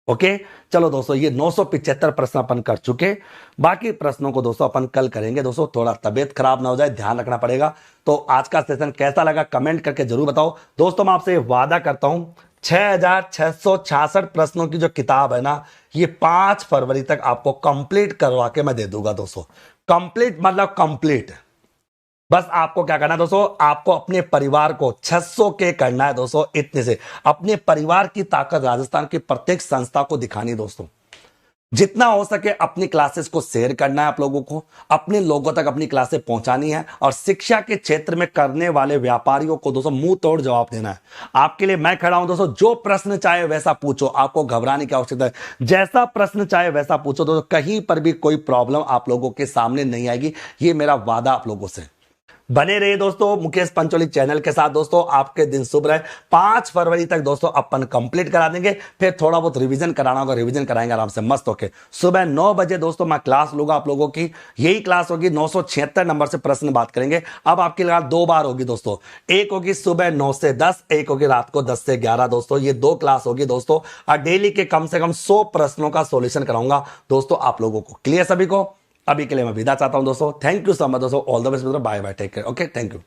ओके, चलो दोस्तों, ये 975 प्रश्न अपन कर चुके। बाकी प्रश्नों को दोस्तों अपन कल करेंगे। दोस्तों थोड़ा तबीयत खराब ना हो जाए, ध्यान रखना पड़ेगा। तो आज का सेशन कैसा लगा कमेंट करके जरूर बताओ दोस्तों। मैं आपसे वादा करता हूं 6,666 प्रश्नों की जो किताब है ना, ये 5 फरवरी तक आपको कंप्लीट करवा के मैं दे दूंगा दोस्तों। कंप्लीट मतलब कंप्लीट। बस आपको क्या करना है दोस्तों, आपको अपने परिवार को 600 के करना है दोस्तों। इतने से अपने परिवार की ताकत राजस्थान की प्रत्येक संस्था को दिखानी दोस्तों। जितना हो सके अपनी क्लासेस को शेयर करना है, आप लोगों को अपने लोगों तक अपनी क्लासेस पहुंचानी है। और शिक्षा के क्षेत्र में करने वाले व्यापारियों को दोस्तों मुंह तोड़ जवाब देना है। आपके लिए मैं खड़ा हूं दोस्तों। जो प्रश्न चाहे वैसा पूछो, आपको घबराने की आवश्यकता है। जैसा प्रश्न चाहे वैसा पूछो दोस्तों, कहीं पर भी कोई प्रॉब्लम आप लोगों के सामने नहीं आएगी। ये मेरा वादा आप लोगों से। बने रहिए दोस्तों मुकेश पंचोली चैनल के साथ दोस्तों। आपके दिन शुभ रहे। 5 फरवरी तक दोस्तों अपन कंप्लीट करा देंगे। फिर थोड़ा बहुत रिवीजन कराना होगा, रिवीजन कराएंगे आराम से मस्त होके। सुबह 9 बजे दोस्तों मैं क्लास लूंगा आप लोगों की। यही क्लास होगी 976 नंबर से प्रश्न बात करेंगे। अब आपकी क्लास 2 बार होगी दोस्तों। एक होगी सुबह 9 से 10, एक होगी रात को 10 से 11 दोस्तों। ये 2 क्लास होगी दोस्तों। और डेली के कम से कम 100 प्रश्नों का सोल्यूशन कराऊंगा दोस्तों आप लोगों को। क्लियर सभी को? अभी के लिए मैं विदा चाहता हूं दोस्तों। थैंक यू सो मच दोस्तों। All the best, bye bye, take care. Okay, thank you.